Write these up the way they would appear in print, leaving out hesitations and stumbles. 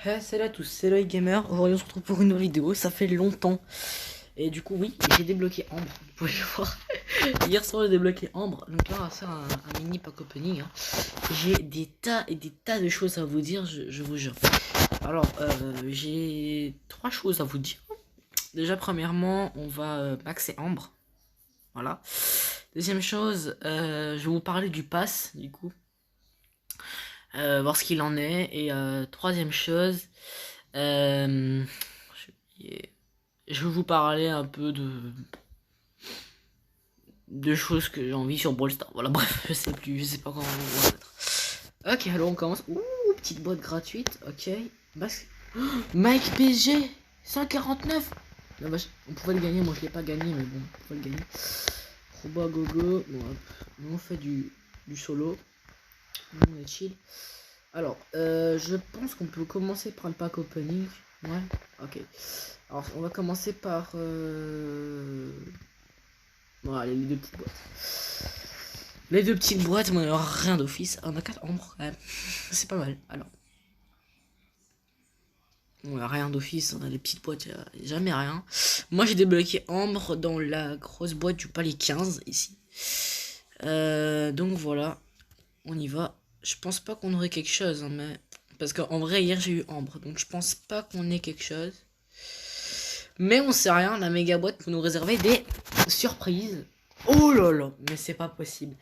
Hey, salut à tous, c'est Loïc Gamer. Aujourd'hui on se retrouve pour une nouvelle vidéo, ça fait longtemps. Et du coup oui, j'ai débloqué Ambre, vous pouvez le voir. Hier soir j'ai débloqué Ambre, donc là on va faire un mini pack opening. Hein. J'ai des tas et des tas de choses à vous dire, je vous jure. Alors j'ai trois choses à vous dire. Déjà premièrement, on va maxer Ambre. Voilà. Deuxième chose, je vais vous parler du pass du coup. Voir ce qu'il en est. Et troisième chose, euh, je vais vous parler un peu de choses que j'ai envie sur Brawl Stars. Voilà, bref, je sais pas comment on va mettre. Ok, alors on commence. Ouh, petite boîte gratuite, ok. Basque. Oh, Mike PSG 149. La vache, on pouvait le gagner, moi je l'ai pas gagné, mais bon, on pouvait le gagner. Roba Gogo, bon, hop. Nous on fait du solo. Nous on est chill. Alors, je pense qu'on peut commencer par le pack opening. Ouais, ok. Alors, on va commencer par... Bon, allez, les deux petites boîtes. Les deux petites boîtes, on n'a rien d'office. On a 4 ombres, quand même. C'est pas mal. Alors, on a rien d'office, on a les petites boîtes, jamais rien. Moi, j'ai débloqué Ambre dans la grosse boîte du palier 15, ici. Donc, voilà. On y va. Je pense pas qu'on aurait quelque chose, hein, mais... Parce qu'en vrai, hier, j'ai eu Ambre, donc je pense pas qu'on ait quelque chose. Mais on sait rien, la méga boîte peut nous réserver des surprises. Oh là là, mais c'est pas possible.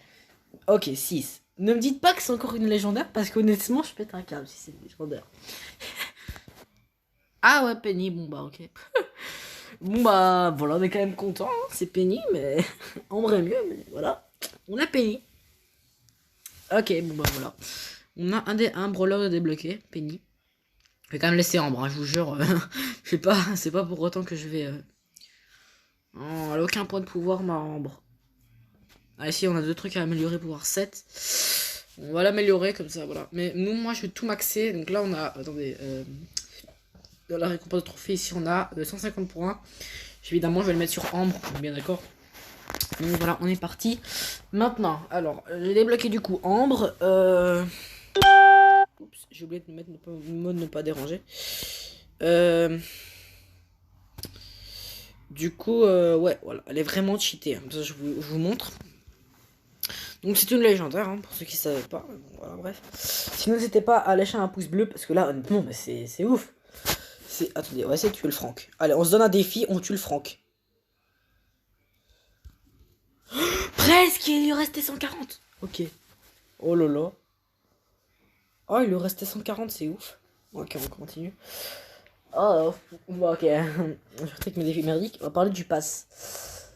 Ok, 6. Ne me dites pas que c'est encore une légendaire, parce qu'honnêtement, je pète un câble si c'est une légendaire. Ah ouais, Penny, bon bah ok. Bon bah voilà, on est quand même content, hein. C'est Penny, mais en vrai mieux, mais voilà. On a Penny. Ok, bon bah voilà. On a un brawler de débloqué, Penny. Je vais quand même laisser Ambre, hein, je vous jure. Je sais pas, c'est pas pour autant que je vais... Oh, elle a aucun point de pouvoir, ma Ambre. Ah si, on a deux trucs à améliorer, pouvoir 7. On va l'améliorer comme ça, voilà. Mais nous, moi, je vais tout maxer. Donc là, on a... Attendez. Dans la récompense de trophée, ici, on a 150 points. Évidemment, je vais le mettre sur Ambre. Bien d'accord. Donc voilà, on est parti. Maintenant, alors, j'ai débloqué du coup Ambre. Oups, j'ai oublié de mettre mode ne pas déranger. Du coup, ouais, voilà, elle est vraiment cheatée. Hein. Ça, je vous montre. Donc c'est une légendaire, hein, pour ceux qui savaient pas. Bon, voilà, bref. Sinon, n'hésitez pas à lâcher un pouce bleu, parce que là, honnêtement, mais c'est ouf. Attendez, on va essayer de tuer le Franck. Allez, on se donne un défi, on tue le Franck. Presque, il lui restait 140. Ok. Oh là là. Oh, il lui restait 140, c'est ouf. Ok, on continue. Oh, bon, ok. Je retrouve mes défis merdiques. On va parler du pass.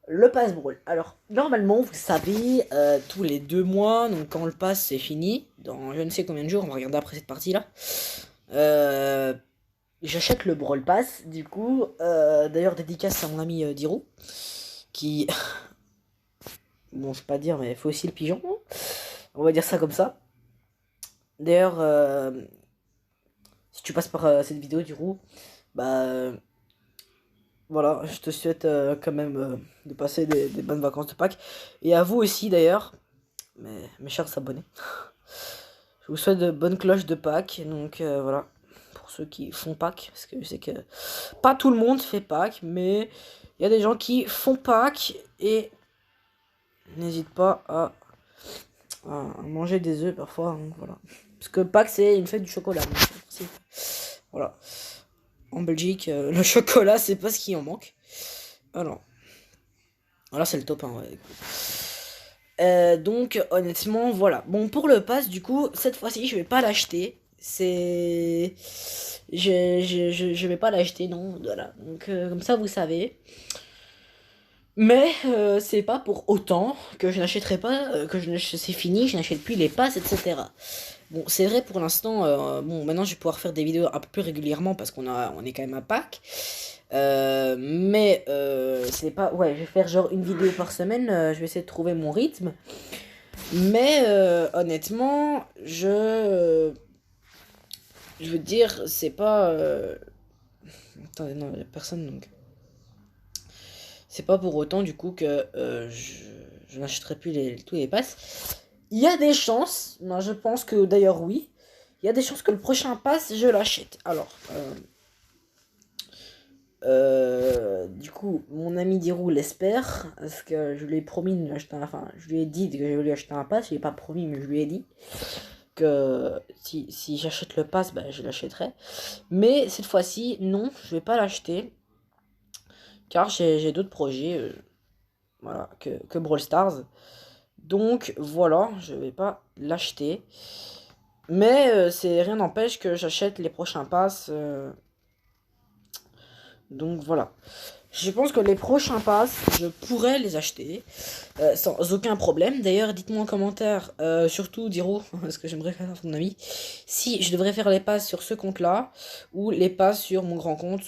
Le pass brawl. Alors, normalement, vous savez, tous les 2 mois, donc quand le pass c'est fini, dans je ne sais combien de jours, on va regarder après cette partie-là, j'achète le brawl pass, du coup, d'ailleurs, dédicace à mon ami Dirou, qui, bon, je sais pas dire, mais faut aussi le pigeon, hein. On va dire ça comme ça. D'ailleurs, si tu passes par cette vidéo, Dirou, bah, voilà, je te souhaite quand même de passer des bonnes vacances de Pâques. Et à vous aussi d'ailleurs, mes chers abonnés. Je vous souhaite de bonnes cloches de Pâques. Donc voilà, pour ceux qui font Pâques, parce que je sais que pas tout le monde fait Pâques, mais il y a des gens qui font Pâques et n'hésite pas à manger des œufs parfois. Donc voilà. Parce que Pâques c'est une fête du chocolat. Donc, voilà. En Belgique, le chocolat c'est pas ce qui en manque. Alors. Voilà, c'est le top 1, ouais. Donc, honnêtement, voilà. Bon, pour le pass, du coup, cette fois-ci, je vais pas l'acheter. C'est... Je vais pas l'acheter, non. Voilà. Donc, comme ça, vous savez. Mais, c'est pas pour autant que je n'achèterai pas, c'est fini, je n'achète plus les passes, etc. Bon, c'est vrai pour l'instant, bon, maintenant je vais pouvoir faire des vidéos un peu plus régulièrement parce on est quand même à Pâques. Mais c'est pas... Ouais, je vais faire genre une vidéo par semaine, je vais essayer de trouver mon rythme. Mais honnêtement, je veux dire, c'est pas... Attendez, non, il y a personne donc... C'est pas pour autant du coup que je n'achèterai plus tous les passes. Il y a des chances, ben, je pense que d'ailleurs oui. il y a des chances que le prochain pass, je l'achète. Alors, du coup, mon ami Dirou l'espère, parce que je lui ai promis de lui acheter enfin, je lui ai dit que je vais lui acheter un pass, je lui ai pas promis, mais je lui ai dit que si j'achète le pass, bah, je l'achèterai. Mais cette fois-ci, non, je vais pas l'acheter, car j'ai d'autres projets, voilà, que Brawl Stars. Donc voilà, je vais pas l'acheter. Mais c'est rien n'empêche que j'achète les prochains passes. Donc voilà. Je pense que les prochains passes, je pourrais les acheter sans aucun problème. D'ailleurs, dites-moi en commentaire, surtout Diro, parce que j'aimerais faire ton ami, si je devrais faire les passes sur ce compte-là ou les passes sur mon grand compte.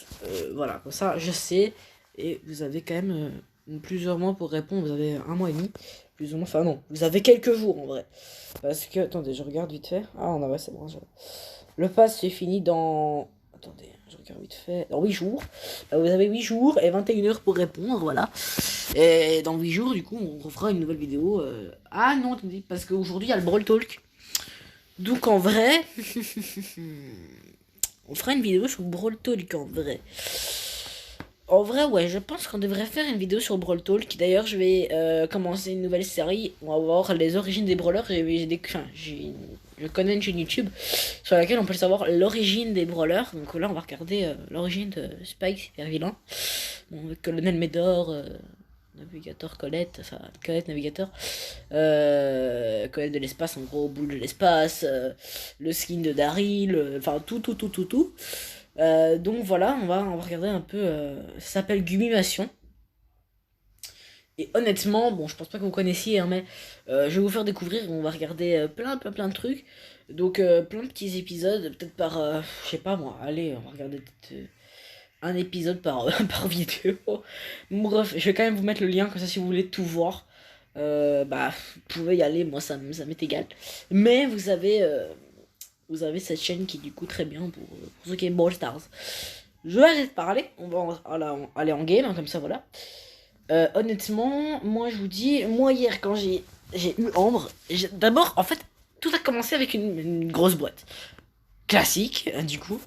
Voilà, comme ça, je sais. Et vous avez quand même plusieurs mois pour répondre. Vous avez un mois et demi, plus ou moins. Enfin non, vous avez quelques jours en vrai. Parce que, attendez, je regarde vite fait. Ah, on a, ouais, c'est bon. Le pass c'est fini dans... Attendez, je regarde vite fait. Dans 8 jours. Vous avez 8 jours et 21 heures pour répondre, voilà. Et dans 8 jours, du coup, on refera une nouvelle vidéo. Ah non, attendez, parce qu'aujourd'hui, il y a le Brawl Talk. Donc en vrai... on fera une vidéo sur le Brawl Talk, en vrai. En vrai, ouais, je pense qu'on devrait faire une vidéo sur Brawl Talk. D'ailleurs, je vais commencer une nouvelle série. On va voir les origines des brawlers. Je connais une chaîne YouTube sur laquelle on peut savoir l'origine des brawlers. Donc là, on va regarder l'origine de Spike, super vilain. Bon, Colonel Médor, Navigateur Colette, enfin, Colette Navigateur. Colette de l'espace, en gros, boule de l'espace. Le skin de Daryl. Enfin, tout. Donc voilà, on va regarder un peu. Ça s'appelle Gumimation. Et honnêtement, bon, je pense pas que vous connaissiez, hein, mais je vais vous faire découvrir. On va regarder plein de trucs. Donc plein de petits épisodes, peut-être par, je sais pas moi. Allez, on va regarder peut-être un épisode par par vidéo. Bref, je vais quand même vous mettre le lien comme ça si vous voulez tout voir. Bah, vous pouvez y aller. Moi, ça m'est égal. Mais vous avez cette chaîne qui est du coup très bien pour ceux qui aiment Brawl Stars. Je vais arrêter de parler, on va aller en game, hein, comme ça voilà. Honnêtement, moi je vous dis, moi hier quand j'ai eu Ambre, d'abord en fait tout a commencé avec une grosse boîte. Classique, du coup.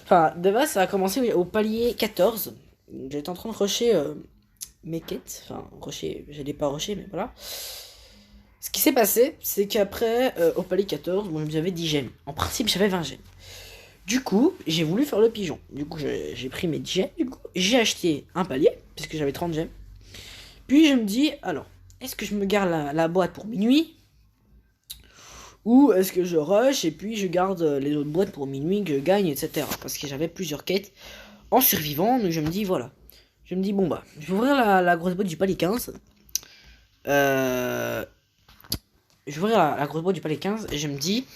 Enfin, de base ça a commencé au palier 14. J'étais en train de rusher mes quêtes. Enfin, rusher, j'allais pas rusher, mais voilà. Ce qui s'est passé, c'est qu'après, au palier 14, bon, j'avais 10 gemmes. En principe, j'avais 20 gemmes. Du coup, j'ai voulu faire le pigeon. Du coup, j'ai pris mes 10 gemmes. Du coup, j'ai acheté un palier, puisque j'avais 30 gemmes. Puis je me dis, alors, est-ce que je me garde la boîte pour minuit? Ou est-ce que je rush et puis je garde les autres boîtes pour minuit, que je gagne, etc. Parce que j'avais plusieurs quêtes en survivant. Donc je me dis, voilà. Je me dis, bon bah, je vais ouvrir la grosse boîte du palier 15. Je vais ouvrir la grosse boîte du palais 15 et je me dis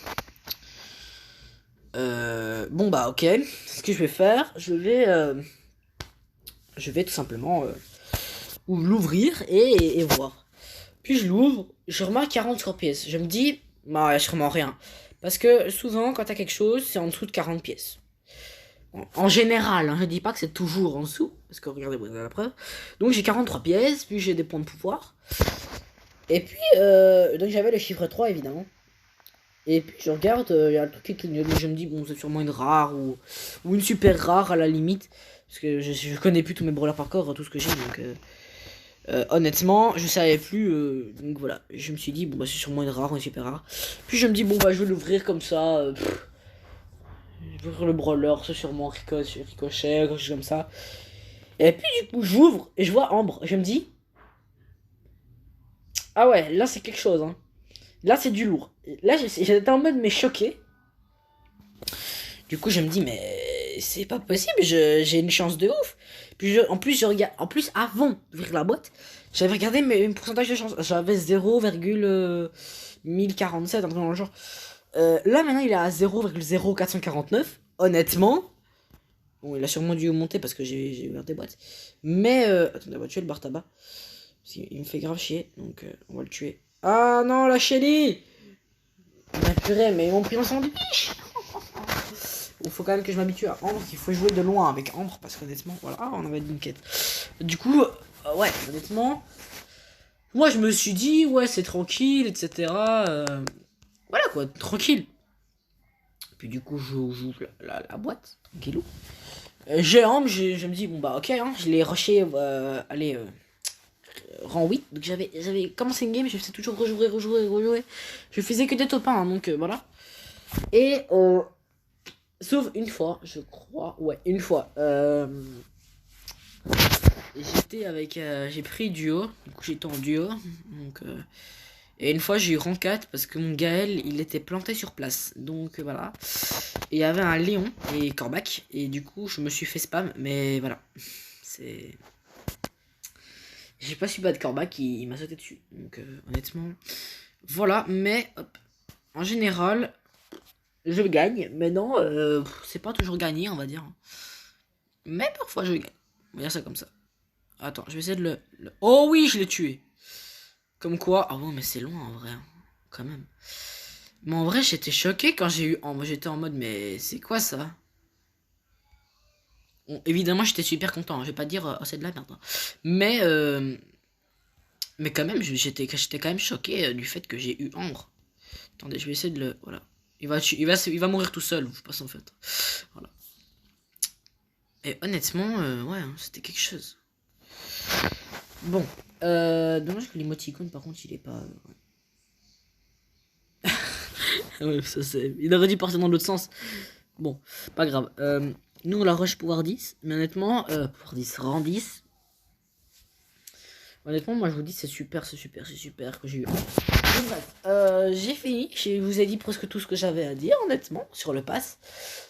bon bah ok, ce que je vais faire, je vais tout simplement l'ouvrir et voir. Puis je l'ouvre, je remarque 43 pièces. Je me dis bah je remarque rien. Parce que souvent quand t'as quelque chose, c'est en dessous de 40 pièces. En général, hein, je dis pas que c'est toujours en dessous, parce que regardez, vous avez la preuve. Donc j'ai 43 pièces, puis j'ai des points de pouvoir. Et puis, donc j'avais le chiffre 3 évidemment. Et puis je regarde, il y a le truc qui clignote, je me dis, bon, c'est sûrement une rare ou une super rare à la limite. Parce que je connais plus tous mes brawlers par corps, tout ce que j'ai, donc honnêtement, je savais plus. Donc voilà, je me suis dit, bon, bah c'est sûrement une rare ou une super rare. Puis je me dis, bon, bah je vais l'ouvrir comme ça. Je vais ouvrir le brawler, c'est sûrement ricochet, quelque chose comme ça. Et puis du coup, j'ouvre et je vois Ambre. Je me dis, ah ouais, là c'est quelque chose, hein. Là c'est du lourd. Là j'étais en mode mais choqué. Du coup je me dis mais c'est pas possible, j'ai une chance de ouf. Puis en plus je regarde, en plus avant d'ouvrir la boîte, j'avais regardé mes pourcentages de chance. J'avais 0,1047, un truc dans le genre. Là maintenant il est à 0,0449. Honnêtement, bon il a sûrement dû monter parce que j'ai ouvert des boîtes. Mais attendez, on va tuer le bar tabac. Parce qu'il me fait grave chier, donc on va le tuer. Ah non, la Shelly! Ma purée, mais ils m'ont pris un sandwich! Il faut quand même que je m'habitue à Ambre, il faut jouer de loin avec Ambre, parce qu'honnêtement, voilà, on avait une quête. Du coup, ouais, honnêtement, moi je me suis dit, ouais, c'est tranquille, etc. Voilà quoi, tranquille. Puis du coup, j'ouvre la boîte, tranquillou. J'ai Ambre, je me dis, bon bah ok, hein, je l'ai rushé, allez, rang 8. Donc j'avais commencé une game, je faisais toujours rejouer. Je faisais que des top 1, hein, donc voilà. Et sauf une fois, je crois, ouais, une fois. J'étais avec, j'ai pris duo, du coup j'étais en duo, donc et une fois j'ai eu rang 4 parce que mon Gaël il était planté sur place, donc voilà. Et il y avait un Léon et Corbac, et du coup je me suis fait spam, mais voilà, c'est, j'ai pas su battre Corbac, il m'a sauté dessus, donc honnêtement, voilà, mais hop, en général, je gagne, mais non, c'est pas toujours gagné, on va dire, mais parfois je gagne, on va dire ça comme ça. Attends, je vais essayer de Oh oui, je l'ai tué. Comme quoi... Ah ouais, mais c'est loin en vrai. Hein, quand même. Mais en vrai, j'étais choqué quand j'ai eu... Moi, j'étais en mode, mais c'est quoi ça? Bon, évidemment, j'étais super content. Hein, je vais pas dire, oh, c'est de la merde. Hein. Mais quand même, j'étais quand même choqué du fait que j'ai eu Ambre. Attendez, je vais essayer de le... Voilà. Il va mourir tout seul, je pense en fait. Voilà. Et honnêtement, ouais, hein, c'était quelque chose. Bon, dommage que l'émoticône par contre il est pas. Ouais, ça c'est. Il aurait dû partir dans l'autre sens. Bon, pas grave. Nous on la rush pouvoir 10, mais honnêtement, pouvoir 10, rang 10. Honnêtement, moi je vous dis c'est super que j'ai eu. Bref, j'ai fini. Je vous ai dit presque tout ce que j'avais à dire honnêtement sur le pass.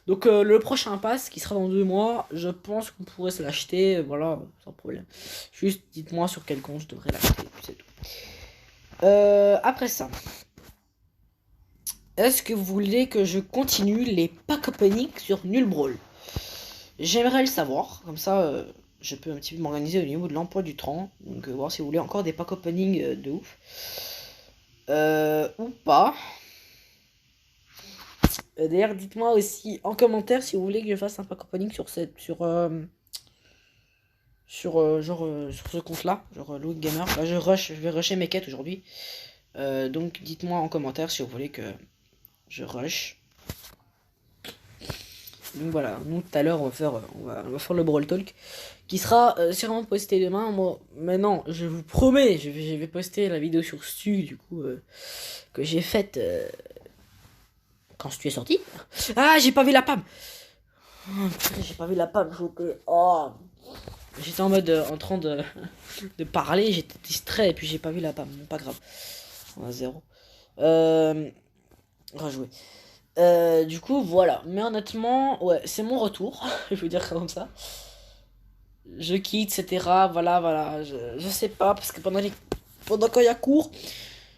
Donc le prochain pass qui sera dans 2 mois, je pense qu'on pourrait se l'acheter, voilà, sans problème. Juste dites-moi sur quel compte je devrais l'acheter, c'est tout. Après ça, est-ce que vous voulez que je continue les pack opening sur Nul Brawl? J'aimerais le savoir, comme ça je peux un petit peu m'organiser au niveau de l'emploi du temps. Donc voir si vous voulez encore des pack opening de ouf. Ou pas. D'ailleurs, dites-moi aussi en commentaire si vous voulez que je fasse un pack opening sur cette, sur ce compte-là, genre Louis Gamer. Là, je vais rusher mes quêtes aujourd'hui. Donc, dites-moi en commentaire si vous voulez que je rush. Donc voilà, nous tout à l'heure on va faire le Brawl Talk qui sera sûrement posté demain. Moi, maintenant, je vous promets, je vais poster la vidéo sur Stu du coup que j'ai faite quand Stu est sorti. Ah, j'ai pas vu la PAM. Oh, j'ai pas vu la PAM. Oh, j'étais en mode en train de parler, j'étais distrait et puis j'ai pas vu la PAM. Bon, pas grave. On a 0. Rejouer. Du coup, voilà. Mais honnêtement, ouais, c'est mon retour. Je veux dire comme ça. Je quitte, etc. Voilà. Je sais pas, parce que pendant qu'il y a cours,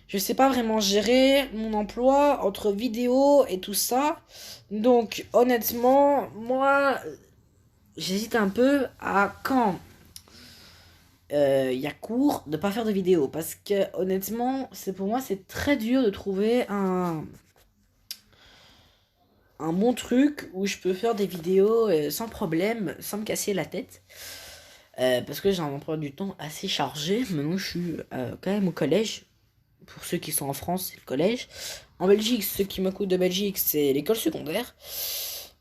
je sais pas vraiment gérer mon emploi entre vidéo et tout ça. Donc, honnêtement, moi, j'hésite un peu à quand il y a cours de pas faire de vidéo. Parce que, honnêtement, pour moi, c'est très dur de trouver un bon truc où je peux faire des vidéos sans problème, sans me casser la tête. Parce que j'ai un emploi du temps assez chargé. Maintenant, je suis quand même au collège. Pour ceux qui sont en France, c'est le collège. En Belgique, ceux qui m'écoutent de Belgique, c'est l'école secondaire.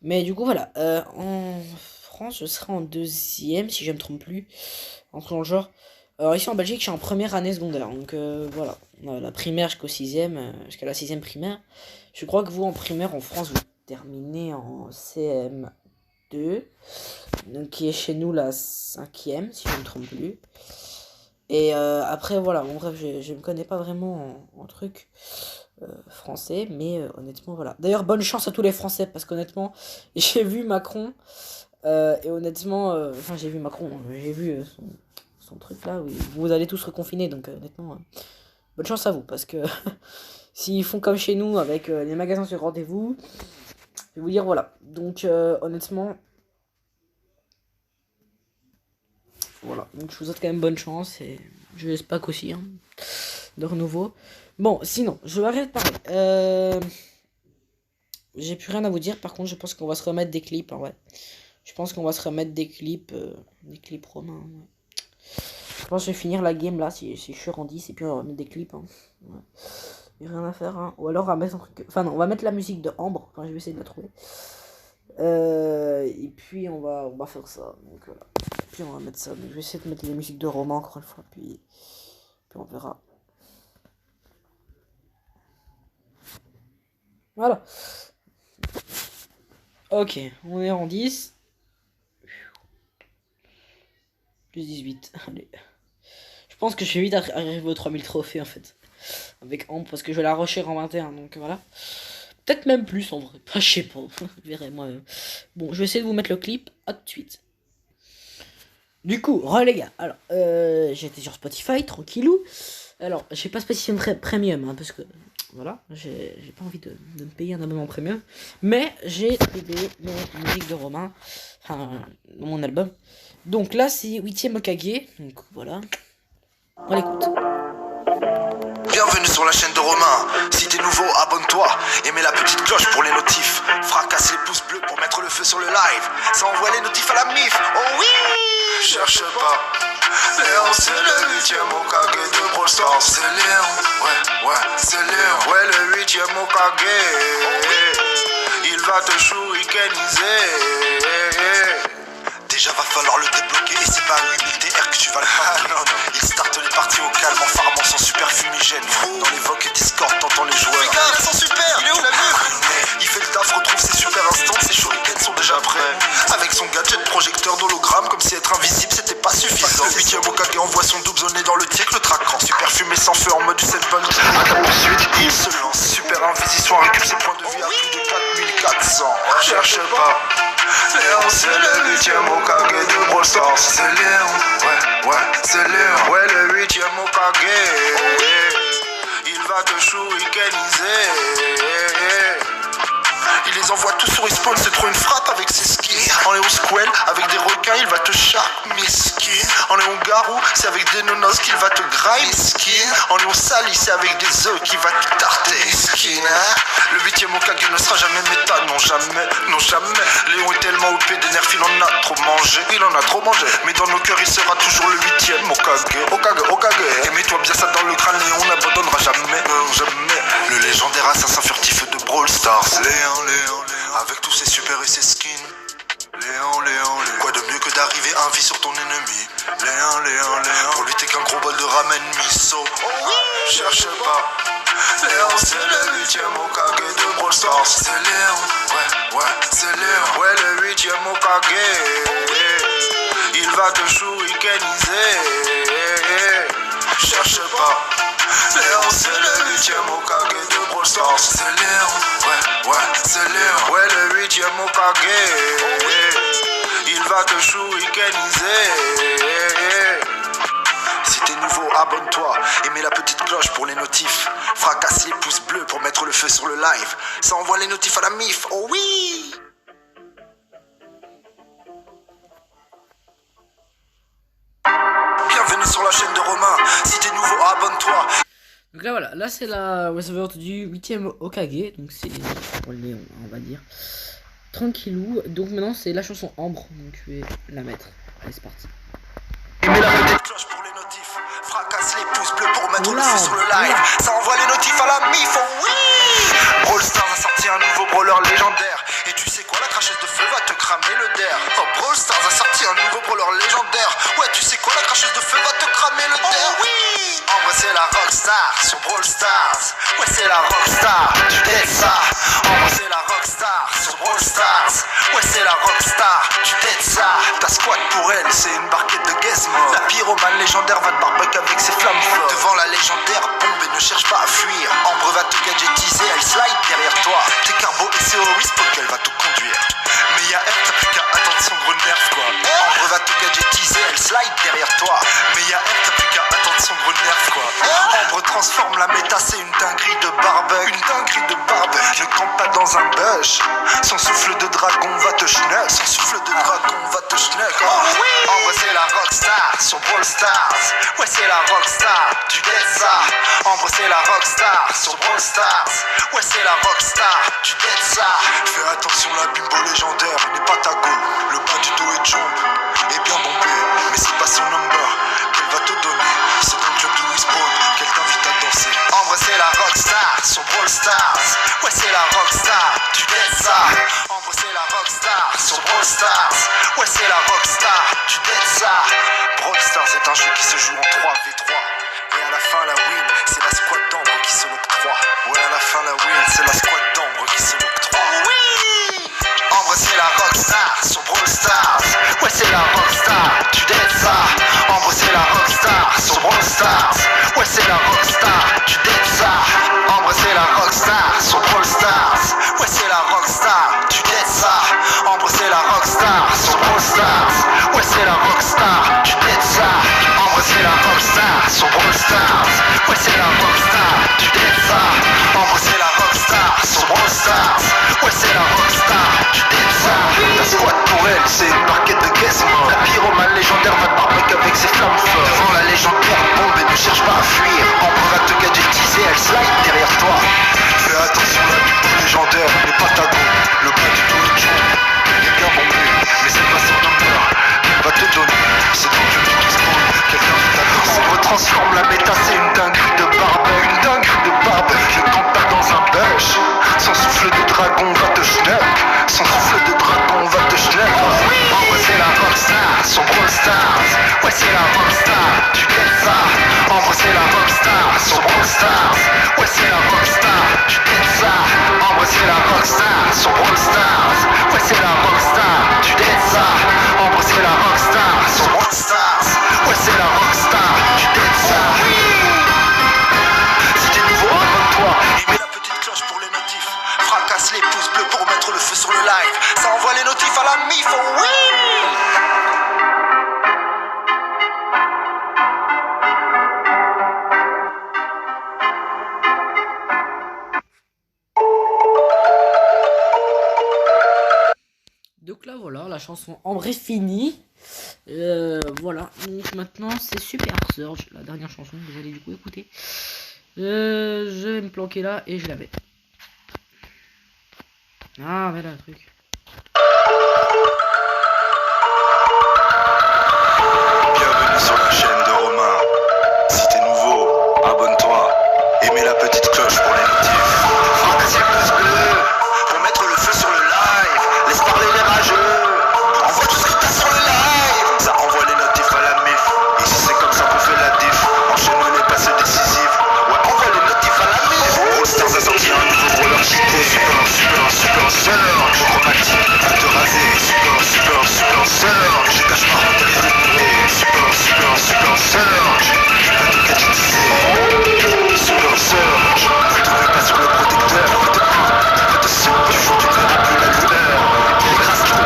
Mais du coup, voilà. En France, je serai en deuxième, si je ne me trompe plus. Entre dans le genre. Alors ici en Belgique, je suis en première année secondaire. Donc voilà. La primaire jusqu'au sixième, jusqu'à la sixième primaire. Je crois que vous, en primaire, en France, vous terminez en CM2. Donc qui est chez nous la cinquième, si je ne me trompe plus. Et après, voilà. Bon, bref, je me connais pas vraiment en truc français. Mais honnêtement, voilà. D'ailleurs, bonne chance à tous les Français. Parce qu'honnêtement, j'ai vu Macron. Et honnêtement, enfin, j'ai vu Macron. J'ai vu son truc là. Oui, vous allez tous reconfiner. Donc, honnêtement, bonne chance à vous. Parce que s'ils font comme chez nous avec les magasins sur rendez-vous, je vais vous dire voilà. Donc, honnêtement, voilà. Donc, je vous souhaite quand même bonne chance. Et je l'espère qu'aussi. Hein, de renouveau. Bon, sinon, je vais arrêter de parler. J'ai plus rien à vous dire. Par contre, je pense qu'on va se remettre des clips. Hein, ouais. Je pense qu'on va se remettre des clips romains. Ouais. Je pense que je vais finir la game là si je suis rendu. Et puis on va remettre des clips. Hein. Ouais. Y a rien à faire, hein. Ou alors on va mettre un truc. Enfin, non, on va mettre la musique de Ambre. Enfin, je vais essayer de la trouver. Et puis on va faire ça. Donc voilà. Puis on va mettre ça. Donc, je vais essayer de mettre les musiques de Romain encore une fois. Puis on verra. Voilà. Ok, on est en 10. Plus 18. Allez. Je pense que je vais vite arriver aux 3000 trophées en fait. Avec Ambre parce que je vais la rusher en 21. Donc voilà. Peut-être même plus en vrai. Je sais pas. Je verrai moi-même. Bon, je vais essayer de vous mettre le clip. À tout de suite. Du coup, les gars. Alors, j'étais sur Spotify, tranquillou. Alors, j'ai pas spécifié premium, hein, parce que voilà, j'ai pas envie de me payer un abonnement premium. Mais j'ai trouvé mes musiques de Romain, enfin, dans mon album. Donc là, c'est 8ème Hokage. Donc voilà, on l'écoute. Bienvenue sur la chaîne de Romain. Si t'es nouveau, abonne-toi et mets la petite cloche pour les notifs. Fracasse les pouces bleus pour mettre le feu sur le live. Ça envoie les notifs à la MIF. Oh oui! Cherche pas. Léon, c'est le 8ème Hokage de Brawl Stars. C'est Léon, ouais, c'est Léon. Ouais, le 8ème Hokage. Il va te shurikeniser. Déjà va falloir le débloquer et c'est pas à 8000 TR que tu vas le faire. Il starte les parties au calme en farmant son super fumigène. Dans les vocs et Discord t'entends les joueurs. Regarde, ils sont super. Il est où? Il fait le taf, retrouve ses super instants. Ses shurikens sont déjà prêts. Avec son gadget projecteur d'hologramme, comme si être invisible c'était pas suffisant. Le 8ème Hokage envoie son double zoné dans le tir, le traquant. Super fumé sans feu en mode Usain Bolt. Ensuite il se lance. Super inquisition récupère ses points de vie à plus de 4400. Cherche pas. Léon, c'est le 8ème Hokage de Brawl Stars. C'est Léon, ouais, c'est Léon. Ouais, le 8ème Hokage. Il va te shurikeniser. Il les envoie tous sur respawn, c'est trop une frappe avec ses skins. En Léon Squall, avec des requins, il va te shark miskin. En Léon Garou, c'est avec des nonos qu'il va te grind skin. En Léon Sali, c'est avec des œufs qu'il va te tarter skin. Le 8ème Hokage ne sera jamais méta, non jamais, non jamais. Léon est tellement OP d'énergie, il en a trop mangé. Il en a trop mangé, mais dans nos cœurs il sera toujours le 8ème Hokage. Et mets-toi bien ça dans le crâne, Léon n'abandonnera jamais, jamais. Le légendaire assassin furtif de Brawl Stars. Léon, avec tous ses super et ses skins. Léon. Quoi de mieux que d'arriver un vie sur ton ennemi. Léon. Pour lui t'es qu'un gros bol de ramen miso. Oh oui, cherche pas. Léon, c'est le 8ème Hokage de Brawl Stars. C'est Léon, ouais, c'est Léon. Ouais, le 8ème Hokage. Il va te shurikeniser. Cherche pas. Léon, c'est le 8ème Hokage de Brawl Stars. C'est Léon, ouais, c'est Léon. Ouais, le 8ème Hokage. Il va te shurikeniser. Si t'es nouveau, abonne-toi et mets la petite cloche pour les notifs. Fracasse les pouces bleus pour mettre le feu sur le live. Ça envoie les notifs à la MIF, oh oui! Bienvenue sur la chaîne de Romain. Si t'es nouveau, abonne-toi. Donc là voilà, là c'est la receveur du 8ème Hokage. Donc c'est pour le Léon, on va dire. Tranquillou. Donc maintenant c'est la chanson Ambre. Donc je vais la mettre. Allez, c'est parti. Et mets la petite cloche pour les notifs. Fracasse les pouces bleus pour mettre le feu sur le live. Ça envoie les notifs à la MIF, oh oui! Brawl Stars a sorti un nouveau brawler légendaire. Et tu sais quoi, la cracheuse de feu va te cramer le der. Oh, Brawl Stars a sorti un nouveau brawler légendaire. Ouais, tu sais quoi, la cracheuse de feu va te cramer le der. Oh oui! En vrai, c'est la rockstar sur Brawl Stars. Ouais, c'est la rockstar, tu dead ça. En vrai, c'est la rockstar sur Brawl Stars. Ouais, c'est la rockstar, tu dead ça. Ta squad pour elle, c'est une barquette de gazmo. La pyromane légendaire va te barbecue avec ses flammes fortes. Devant la légendaire bombe et ne cherche pas à fuir. Ambre va te gadgetiser, elle slide derrière toi. T'es carbo et c'est au respawn qu'elle va te conduire. Mais y'a elle, t'as plus qu'à attendre son gros nerf quoi. Ambre va te gadgetiser, elle slide derrière toi. Mais y'a elle, t'as plus qu'à attendre son gros nerf quoi. Ambre transforme la méta, c'est une dinguerie de barbecue. Une dinguerie de barbecue. Ne campe pas dans un bush. Son souffle de dragon va te schneck. Son souffle de dragon va te schneck. Oh oui! Ambre c'est la rockstar sur Brawl Stars. Ouais c'est la rockstar, tu dead ça. Ambre c'est la rockstar sur Brawl Stars. Ouais c'est la rockstar, tu dead ça. Fais attention, la bimbo légendaire n'est pas ta go. Le bas du dos est jump est bien bombé, mais c'est pas son number qu'elle va te donner. C'est le club d'où il spawn, qu'elle t'invite à danser. Ambre c'est la rockstar, sur Brawl Stars. Ouais c'est la rockstar, tu dettes ça. Ambre c'est la rockstar, sur Brawl Stars. Ouais c'est la rockstar, tu dettes ça. Brawl Stars est un jeu qui se joue en 3v3. Et à la fin la win, c'est la squad d'Ambre qui se l'octroie. Ouais à la fin la win, c'est la squad d'Ambre qui se l'octroie. Oui, Ambre c'est la rockstar, sur Brawl Stars. Ouais c'est la rockstar, tu dettes ça. Ambre c'est la rockstar, sur Brawl Stars. Ouais c'est la rockstar, tu dettes ça. Ambre c'est la rockstar, sur Brawl Stars. Ouais c'est la rockstar, tu dettes ça. Ambre c'est la rockstar, sur Brawl Stars. Ouais c'est la rockstar, tu dettes ça. Ambre c'est la rockstar, sur Brawl Stars. Ouais c'est la rockstar, tu dettes ça. Ambre c'est la rockstar, sur Brawl Stars. Ouais c'est la rockstar, tu dettes ça. La squad pour elle, c'est une marquette de guessement. La pyromane légendaire va te barbecue avec ses flammes fortes. Devant la légendaire bombe et ne cherche pas à fuir. Ambre va te gadgetiser, elle slide derrière toi. Fais attention, la bulle légendaire n'est pas ta go. Le bas du dos de John, les gars vont mieux, mais c'est pas son number. Il va te donner, c'est ton jeu qui spawn. Quelqu'un qui t'a danser. Ambre transforme la méta, c'est une dinguerie de barbe. Une dinguerie de barbe, je tombe pas dans un bush. Son souffle de dragon va te schneck. Son souffle de dragon va te schneck. Ambre c'est la rockstar, son Brawl Stars. Ouais c'est la rockstar, tu dettes ça. Ambre c'est la rockstar, son Brawl Stars. Ouais c'est la rockstar, tu dettes ça. Ambre c'est la rockstar, son Brawl Stars. Ouais c'est la rockstar, tu dettes ça. Ambre c'est la rockstar, son Brawl Stars. Ouais c'est la rockstar, tu dettes ça. Si t'es nouveau, abonne-toi et mets la petite cloche pour les notifs. Fracasse les pouces bleus pour mettre le feu sur le live. Ça envoie les notifs à la mif, oh oui. Donc là voilà, la chanson Ambre est finie. Voilà, donc maintenant c'est Super Surge, la dernière chanson que vous allez du coup écouter. Je vais me planquer là et je la mets. Ah voilà le truc. Bienvenue sur la chaîne de Romain. Si t'es nouveau, abonne-toi et mets la petite cloche pour les notifs. Fracasse les pouces bleus pour mettre le feu sur le live. Laisse parler les rageux. Envoie tout ce que t'as sur le live. Ça envoie les notifs à la mif. Et si c'est comme ça qu'on fait la diff, enchaîne les passes décisives. Ouais, envoie les notifs à la mif. Brawl Stars a sorti un nouveau brawler cheaté. Super surge. Chromatique va te raser. Super surge. Je cache pas derrière le mur. Super surge. Il va te gadgetiser. Super surge. Va te mettre pas sur le protecteur. Va te super. Du jour tu ne verras plus la lueur. Il écrase tout.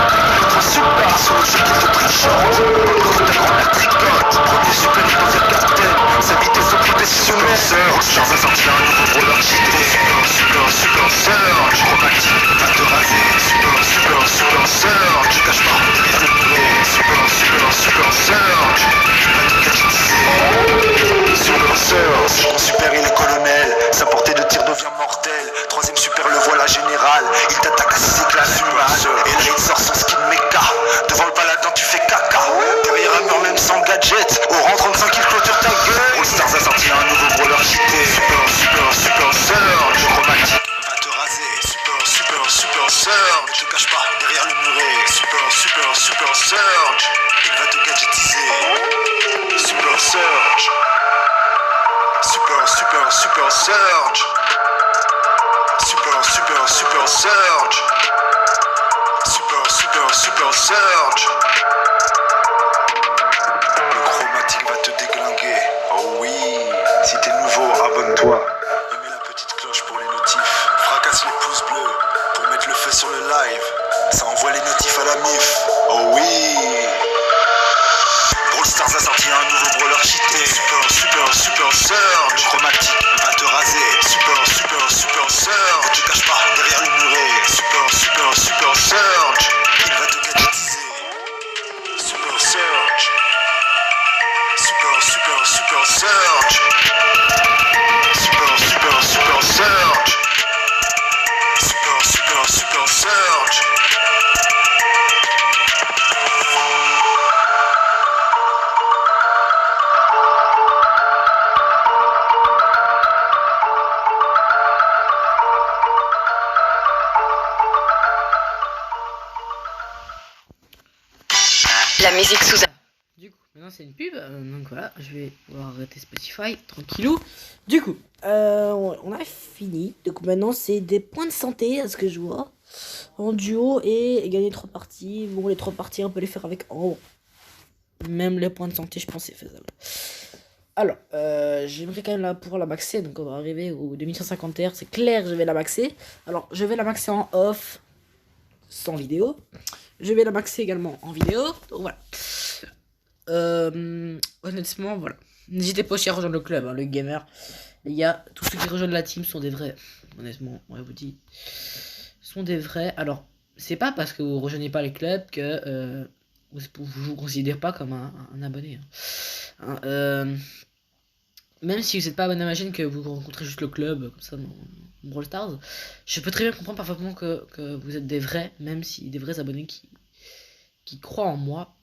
Trop super sur le jeu qu'il te trichote. Encore ta grand-mère tricote. Premier super il pose le capitaine. Sa vitesse au professionnel. Stars a sorti un nouveau brawler cheaté. Super surge. Chromatique va te raser. Super surge. Je cache pas derrière le mur. Super surge. Il va te gadgetiser. Super surge. Son super il est colonel. Sa portée de tir devient mortelle. Troisième super le voilà général. Il t'attaque à 6 éclats super. Et là il sort son skin méca. Devant le paladin tu fais caca. Derrière un mur même sans gadget. Au rang 35 il clôture ta gueule. All Stars a sorti un nouveau brawler cheaté. Super surge. Chromatique va te raser. Super surge. Je te cache pas derrière le muret. Super surge. Il va te gadgetiser. Super surge. Super surge. Super surge. Super surge. Le chromatique va te déglinguer. Oh oui. Si t'es nouveau, abonne-toi. Et mets la petite cloche pour les notifs. Fracasse les pouces bleus pour mettre le feu sur le live. Ça envoie les notifs à la mif. Oh oui. Brawl Stars a sorti un nouveau brawler cheaté. Super surge. Chromatique va te raser. Super surge. Ne te cache pas derrière le muret. Super surge. Il va te gadgetiser. Super surge. Super surge. Super surge. Super surge. la musique sous... Du coup, maintenant c'est une pub, donc voilà, je vais pouvoir arrêter Spotify, tranquillou. Du coup, on a fini, donc maintenant c'est des points de santé, à ce que je vois, en duo, et gagner 3 parties. Bon, les 3 parties, on peut les faire avec en même les points de santé, je pense c'est faisable. Alors, j'aimerais quand même là pour la maxer, donc on va arriver au 2150 Hz, c'est clair, je vais la maxer. Alors, je vais la maxer en off, sans vidéo. Je vais la maxer également en vidéo, donc voilà. Honnêtement, voilà. N'hésitez pas aussi à rejoindre le club, hein, le gamer. Les gars, tous ceux qui rejoignent la team sont des vrais. Honnêtement, on vous dit. Sont des vrais. Alors, c'est pas parce que vous rejoignez pas les clubs que vous vous considérez pas comme un abonné. Même si vous n'êtes pas abonné à ma chaîne, que vous rencontrez juste le club, comme ça, dans Brawl Stars, je peux très bien comprendre parfaitement que vous êtes des vrais, même si des vrais abonnés qui croient en moi.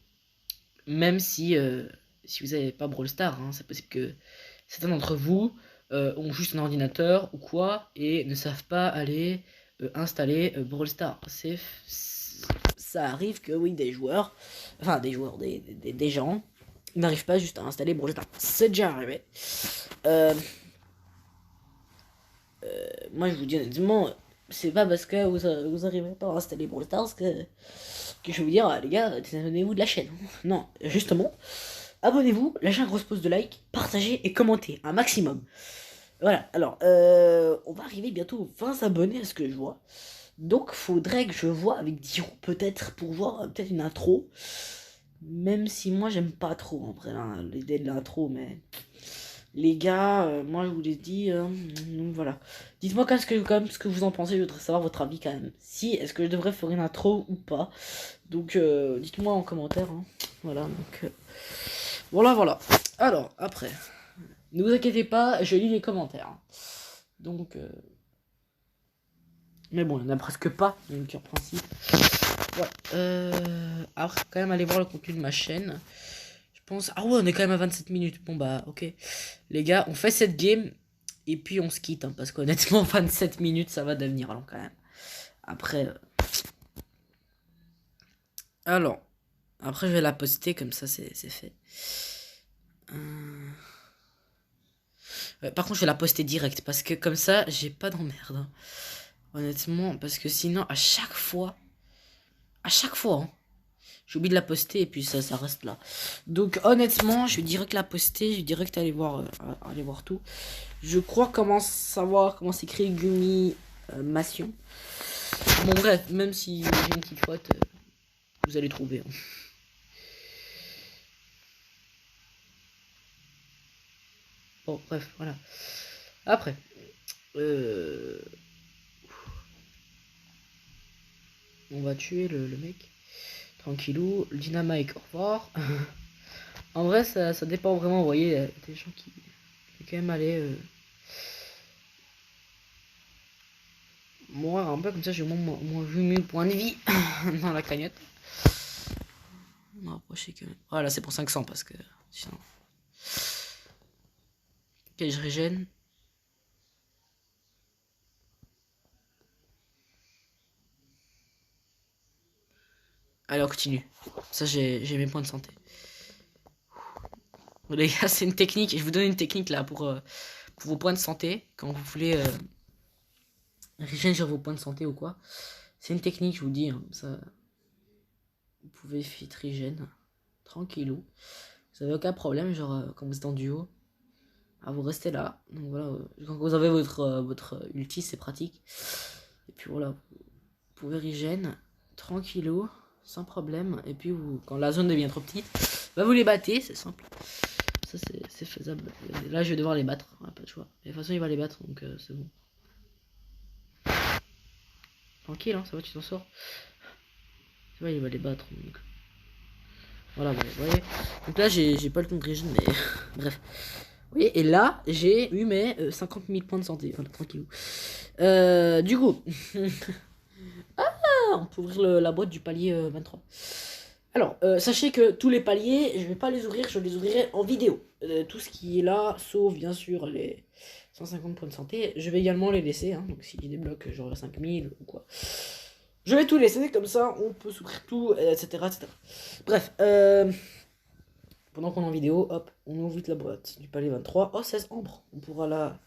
Même si vous n'avez pas Brawl Stars, hein, c'est possible que certains d'entre vous ont juste un ordinateur ou quoi et ne savent pas aller installer Brawl Stars. Ça arrive que oui, des joueurs, des gens n'arrivent pas juste à installer Brawl Stars. C'est déjà arrivé. Moi je vous dis honnêtement, c'est pas parce que vous arrivez pas à installer Brawl Stars que je vais vous dire, les gars, désabonnez-vous de la chaîne. Non, justement, abonnez-vous, lâchez un gros pouce de like, partagez et commentez un maximum. Voilà, alors, on va arriver bientôt aux 20 abonnés à ce que je vois. Donc, faudrait que je vois avec Diro peut-être pour voir peut-être une intro. Même si moi, j'aime pas trop, en vrai, hein, l'idée de l'intro, mais... Les gars, moi je vous l'ai dit, donc voilà. Dites-moi quand même ce que vous en pensez, je voudrais savoir votre avis quand même. Si, est-ce que je devrais faire une intro ou pas. Donc dites-moi en commentaire. Hein. Voilà, donc voilà. Alors, après, ne vous inquiétez pas, je lis les commentaires. Hein. Donc, mais bon, il n'y en a presque pas, donc en principe. Voilà. Après, quand même, aller voir le contenu de ma chaîne. Ah ouais, on est quand même à 27 minutes. Bon bah ok. Les gars, on fait cette game et puis on se quitte. Hein, parce qu'honnêtement, 27 minutes, ça va devenir long quand même. Après... Alors, après je vais la poster comme ça, c'est fait. Par contre, je vais la poster direct parce que comme ça, j'ai pas d'emmerde. Hein. Honnêtement, parce que sinon, à chaque fois... Hein, j'oublie de la poster et puis ça reste là. Donc honnêtement, je vais direct la poster, je vais direct aller voir tout. Je crois savoir comment s'écrit Gumi Mation. Bon bref, même si j'ai une petite faute, vous allez trouver. Hein. Bon bref, voilà. Après, on va tuer le mec. Tranquillou, le dynamite, au revoir. En vrai, ça dépend vraiment, vous voyez, des gens qui quand même aller mourir un peu, comme ça j'ai au moins 8000 points de vie dans la cagnotte. On va approcher quand même. Voilà, c'est pour 500 parce que sinon... Ok, je régène. Allez, on continue. Ça, j'ai mes points de santé. Bon, les gars, c'est une technique. Je vous donne une technique là pour vos points de santé. Quand vous voulez régénérer sur vos points de santé ou quoi. C'est une technique, je vous dis. Hein, ça, vous pouvez fit régène. Tranquillou. Vous avez aucun problème. Genre, quand vous êtes en duo. Vous restez là. Donc voilà. Quand vous avez votre ulti, c'est pratique. Et puis voilà. Vous pouvez régène. Tranquillou. Sans problème. Et puis quand la zone devient trop petite, vous les battez, c'est simple. Ça c'est faisable. Et là je vais devoir les battre, pas de choix. Et de toute façon il va les battre, donc c'est bon. Tranquille, hein, ça va, tu t'en sors. Ça va, il va les battre. Donc... Voilà, vous voyez. Donc là j'ai pas le temps de régime, mais bref. Oui, et là j'ai eu mes 50 000 points de santé. Voilà, tranquille. Du coup... on peut ouvrir la boîte du palier 23. Alors, sachez que tous les paliers, je vais pas les ouvrir, je les ouvrirai en vidéo. Tout ce qui est là, sauf bien sûr les 150 points de santé, je vais également les laisser. Hein, donc si je débloque genre 5000 ou quoi, Je vais tout laisser, comme ça on peut s'ouvrir tout, etc., etc. Bref, pendant qu'on est en vidéo, hop, on ouvre vite la boîte du palais 23. Oh, 16 ambre. On pourra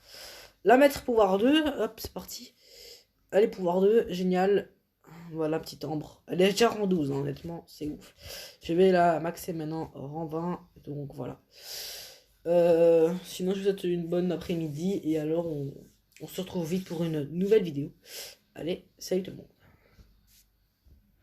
la mettre pouvoir 2. Hop, c'est parti. Allez, pouvoir 2, génial. Voilà, petite ambre. Elle est déjà rang 12, hein, honnêtement, c'est ouf. Je vais la maxer maintenant rang 20. Donc voilà. Sinon, je vous souhaite une bonne après-midi. Et alors, on se retrouve vite pour une nouvelle vidéo. Allez, salut tout le monde.